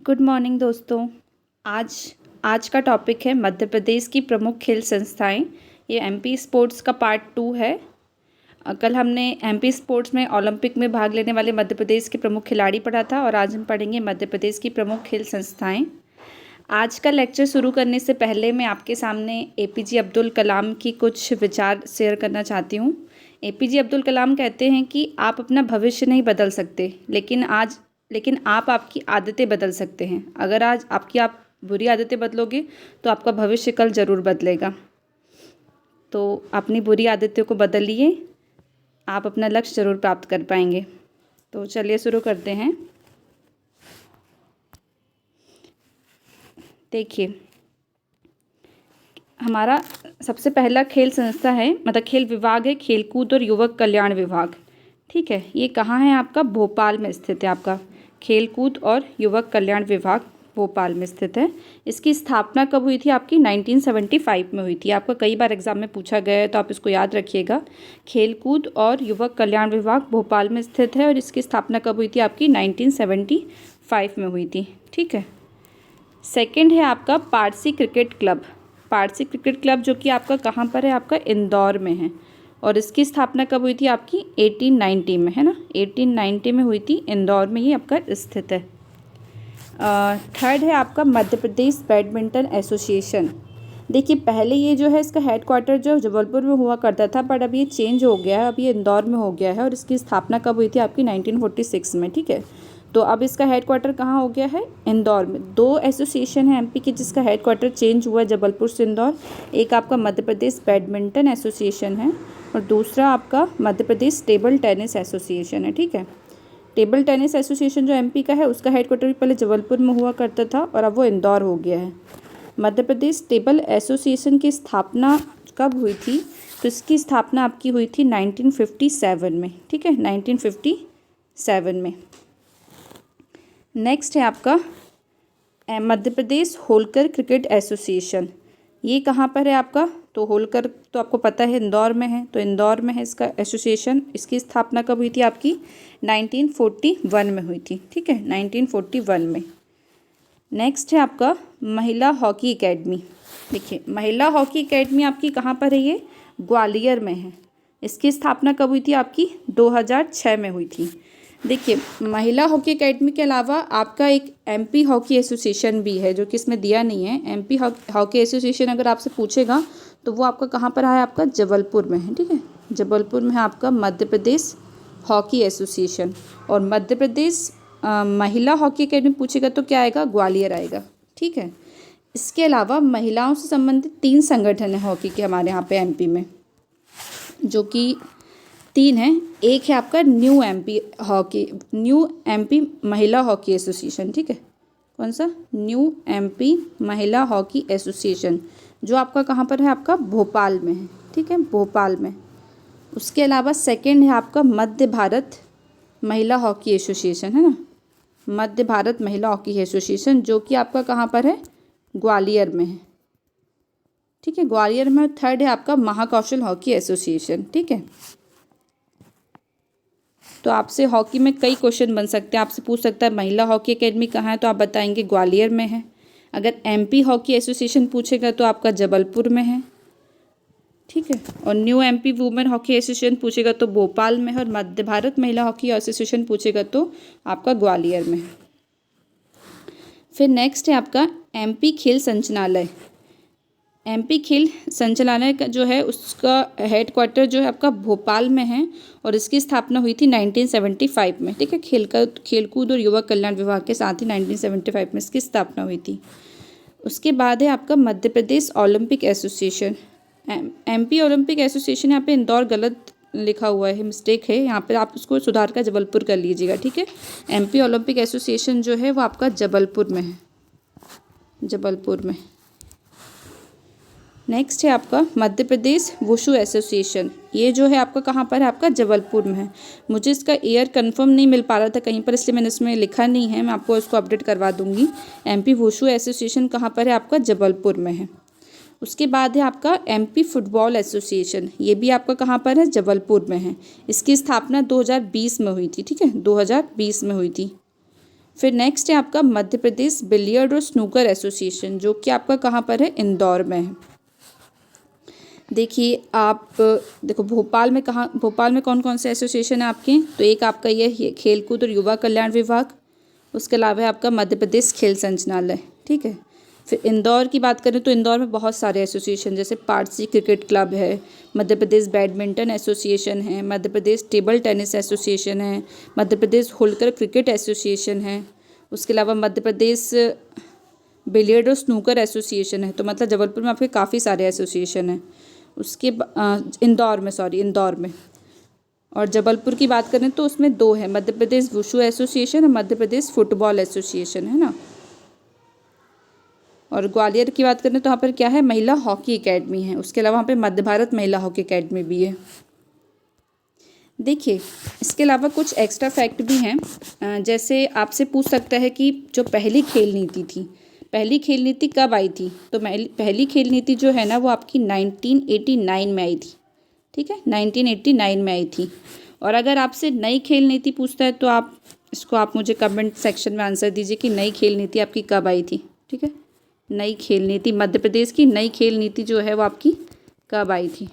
Good morning दोस्तों। आज आज का टॉपिक है मध्य प्रदेश की प्रमुख खेल संस्थाएं। ये एमपी स्पोर्ट्स का पार्ट 2 है। कल हमने एमपी स्पोर्ट्स में ओलंपिक में भाग लेने वाले मध्य प्रदेश के प्रमुख खिलाड़ी पढ़ा था और आज हम पढ़ेंगे मध्य प्रदेश की प्रमुख खेल संस्थाएं। आज का लेक्चर शुरू करने से पहले मैं आपके सामने एपीजे अब्दुल कलाम की कुछ विचार शेयर करना चाहती हूँ। एपीजे अब्दुल कलाम कहते हैं कि आप अपना भविष्य नहीं बदल सकते, लेकिन आप आपकी आदतें बदल सकते हैं। अगर आज आप बुरी आदतें बदलोगे तो आपका भविष्य कल ज़रूर बदलेगा। तो अपनी बुरी आदतों को बदलिए, आप अपना लक्ष्य ज़रूर प्राप्त कर पाएंगे। तो चलिए शुरू करते हैं। देखिए, हमारा सबसे पहला खेल संस्था है, मतलब खेल विभाग है, खेलकूद और युवक कल्याण विभाग। ठीक है, ये कहाँ है? आपका भोपाल में स्थित है। आपका खेलकूद और युवक कल्याण विभाग भोपाल में स्थित है। इसकी स्थापना कब हुई थी? आपकी 1975 में हुई थी। आपका कई बार एग्जाम में पूछा गया है, तो आप इसको याद रखिएगा। खेलकूद और युवक कल्याण विभाग भोपाल में स्थित है और इसकी स्थापना कब हुई थी? आपकी 1975 में हुई थी। ठीक है। सेकंड है आपका Parsi cricket club. Parsi cricket club जो कि आपका कहाँ पर है? आपका इंदौर में है और इसकी स्थापना कब हुई थी? आपकी 1890 में, है ना। 1890 में हुई थी, इंदौर में ही आपका स्थित है। थर्ड है आपका मध्य प्रदेश बैडमिंटन एसोसिएशन। देखिए, पहले ये जो है इसका हेडक्वार्टर जो जबलपुर में हुआ करता था, बट अब ये चेंज हो गया है, अब ये इंदौर में हो गया है और इसकी स्थापना कब हुई थी? आपकी 1946 में। ठीक है, तो अब इसका हेडक्वार्टर कहाँ हो गया है? इंदौर में। दो एसोसिएशन है एमपी की जिसका हेडक्वार्टर चेंज हुआ है जबलपुर से इंदौर। एक आपका मध्य प्रदेश बैडमिंटन एसोसिएशन है और दूसरा आपका मध्य प्रदेश टेबल टेनिस एसोसिएशन है। ठीक है, टेबल टेनिस एसोसिएशन जो एमपी का है उसका हेडक्वार्टर भी पहले जबलपुर में हुआ करता था और अब वो इंदौर हो गया है। मध्य प्रदेश टेबल एसोसिएशन की स्थापना कब हुई थी? तो इसकी स्थापना आपकी हुई थी 1957 में। ठीक है, 1957 में। नेक्स्ट है आपका मध्य प्रदेश होलकर क्रिकेट एसोसिएशन। ये कहाँ पर है आपका? तो होलकर तो आपको पता है इंदौर में है, तो इंदौर में है इसका एसोसिएशन। इसकी स्थापना कब हुई थी? आपकी 1941 में हुई थी। ठीक है, 1941 में। नेक्स्ट है आपका महिला हॉकी एकेडमी। देखिए, महिला हॉकी एकेडमी आपकी कहाँ पर है? ये ग्वालियर में है। इसकी स्थापना कब हुई थी? आपकी 2006 में हुई थी। देखिए, महिला हॉकी एकेडमी के अलावा आपका एक एमपी हॉकी एसोसिएशन भी है जो कि इसमें दिया नहीं है। एमपी हॉकी एसोसिएशन अगर आपसे पूछेगा तो वो आपका कहाँ पर है? आपका जबलपुर में है। ठीक है, जबलपुर में है आपका मध्य प्रदेश हॉकी एसोसिएशन। और मध्य प्रदेश महिला हॉकी एकेडमी पूछेगा तो क्या आएगा? ग्वालियर आएगा। ठीक है, इसके अलावा महिलाओं से संबंधित 3 संगठन है हॉकी के हमारे यहाँ पे एमपी में, जो कि 3 हैं। एक है आपका न्यू एमपी महिला हॉकी एसोसिएशन। ठीक है, कौन सा? न्यू एमपी महिला हॉकी एसोसिएशन, जो आपका कहाँ पर है? आपका भोपाल में है। ठीक है, भोपाल में। उसके अलावा सेकंड है आपका मध्य भारत महिला हॉकी एसोसिएशन, है ना। मध्य भारत महिला हॉकी एसोसिएशन जो कि आपका कहाँ पर है? ग्वालियर में है। ठीक है, ग्वालियर में। थर्ड है आपका महाकौशल हॉकी एसोसिएशन। ठीक है, तो आपसे हॉकी में कई क्वेश्चन बन सकते हैं। आपसे पूछ सकता है महिला हॉकी एकेडमी कहाँ है, तो आप बताएंगे ग्वालियर में है। अगर एमपी हॉकी एसोसिएशन पूछेगा तो आपका जबलपुर में है। ठीक है, और new MP women hockey association पूछेगा तो भोपाल में है और मध्य भारत महिला हॉकी एसोसिएशन पूछेगा तो आपका ग्वालियर में है। फिर नेक्स्ट है आपका एमपी खेल संचालनालय। एमपी खेल संचालनालय का जो है उसका हेडक्वार्टर जो है आपका भोपाल में है और इसकी स्थापना हुई थी 1975 में। ठीक है, खेलकूद और युवा कल्याण विभाग के साथ ही 1975 में इसकी स्थापना हुई थी। उसके बाद है आपका Madhya Pradesh Olympic Association. MP Olympic Association, यहाँ पे इंदौर गलत लिखा हुआ है, मिस्टेक है यहाँ पे, आप उसको सुधार कर जबलपुर कर लीजिएगा। ठीक है, एमपी ओलंपिक एसोसिएशन जो है वो आपका जबलपुर में है, जबलपुर में। नेक्स्ट है आपका मध्य प्रदेश वुशु एसोसिएशन। ये जो है आपका कहाँ पर है? आपका जबलपुर में है। मुझे इसका ईयर कंफर्म नहीं मिल पा रहा था कहीं पर, इसलिए मैंने इसमें लिखा नहीं है। मैं आपको इसको अपडेट करवा दूंगी। एमपी वुशु एसोसिएशन कहाँ पर है? आपका जबलपुर में है। उसके बाद है आपका एमपी फुटबॉल एसोसिएशन। ये भी आपका कहाँ पर है? जबलपुर में है। इसकी स्थापना 2020 में हुई थी। ठीक है, 2020 में हुई थी। फिर नेक्स्ट है आपका मध्य प्रदेश बिलियर्ड और स्नूकर एसोसिएशन, जो कि आपका कहाँ पर है, इंदौर में है। देखिए आप देखो भोपाल में कौन कौन से एसोसिएशन है आपके, तो एक आपका ये खेलकूद और युवा कल्याण विभाग, उसके अलावा है आपका मध्य प्रदेश खेल संचालनालय, ठीक है। फिर इंदौर की बात करें तो इंदौर में बहुत सारे एसोसिएशन, जैसे पारसी क्रिकेट क्लब है, मध्य प्रदेश बैडमिंटन एसोसिएशन है, Madhya Pradesh table tennis association है, मध्य प्रदेश होल्कर क्रिकेट एसोसिएशन है, उसके अलावा मध्य प्रदेश बिलियर्ड और स्नूकर एसोसिएशन है। तो मतलब जबलपुर में आपके काफ़ी सारे एसोसिएशन हैं। उसके इंदौर में और जबलपुर की बात करें तो उसमें 2 है, मध्य प्रदेश वुशु एसोसिएशन और मध्य प्रदेश फुटबॉल एसोसिएशन, है ना। और ग्वालियर की बात करें तो वहाँ पर क्या है, महिला हॉकी एकेडमी है। उसके अलावा वहाँ पे मध्य भारत महिला हॉकी एकेडमी भी है। देखिए इसके अलावा कुछ एक्स्ट्रा फैक्ट भी हैं, जैसे आपसे पूछ सकता है कि जो पहली खेल नीति थी, पहली खेल नीति कब आई थी, तो पहली खेल नीति जो है ना वो आपकी 1989 में आई थी, ठीक है, 1989 में आई थी। और अगर आपसे नई खेल नीति पूछता है तो आप मुझे कमेंट सेक्शन में आंसर दीजिए कि नई खेल नीति आपकी कब आई थी, ठीक है। नई खेल नीति, मध्य प्रदेश की नई खेल नीति जो है वो आपकी कब आई थी।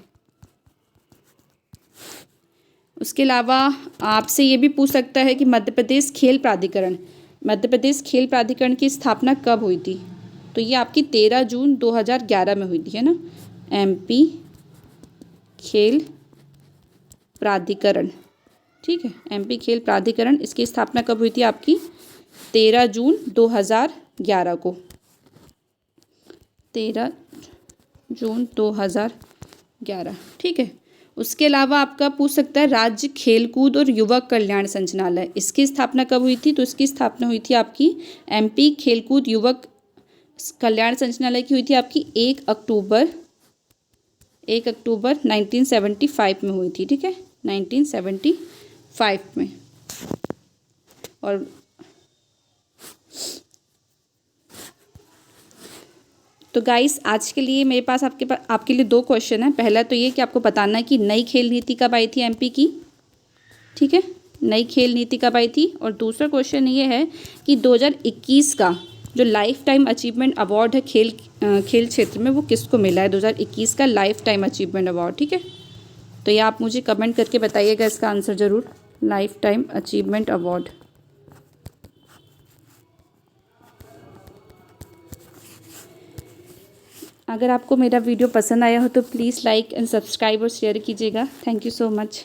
उसके अलावा आपसे ये भी पूछ सकता है कि मध्य प्रदेश खेल प्राधिकरण की स्थापना कब हुई थी, तो ये आपकी 13 जून 2011 में हुई थी, है ना। MP खेल प्राधिकरण, ठीक है, MP खेल प्राधिकरण, इसकी स्थापना कब हुई थी आपकी 13 जून 2011 को, 13 जून 2011, ठीक है। उसके अलावा आपका पूछ सकता है राज्य खेलकूद और युवक कल्याण संचालनालय, इसकी स्थापना कब हुई थी, तो इसकी स्थापना हुई थी आपकी MP खेलकूद युवक कल्याण संचालनालय की हुई थी आपकी 1 अक्टूबर 1975 में हुई थी, ठीक है, 1975 में। और तो गाइस आज के लिए मेरे पास आपके लिए 2 क्वेश्चन हैं। पहला तो ये कि आपको बताना है कि नई खेल नीति कब आई थी MP की, ठीक है, नई खेल नीति कब आई थी। और दूसरा क्वेश्चन ये है कि 2021 का जो लाइफ टाइम अचीवमेंट अवार्ड है खेल क्षेत्र में, वो किसको मिला है, 2021 का लाइफ टाइम अचीवमेंट अवार्ड, ठीक है। तो ये आप मुझे कमेंट करके बताइएगा इसका आंसर ज़रूर, लाइफ टाइम अचीवमेंट अवार्ड। अगर आपको मेरा वीडियो पसंद आया हो तो प्लीज़ लाइक एंड सब्सक्राइब और शेयर कीजिएगा। Thank you so much.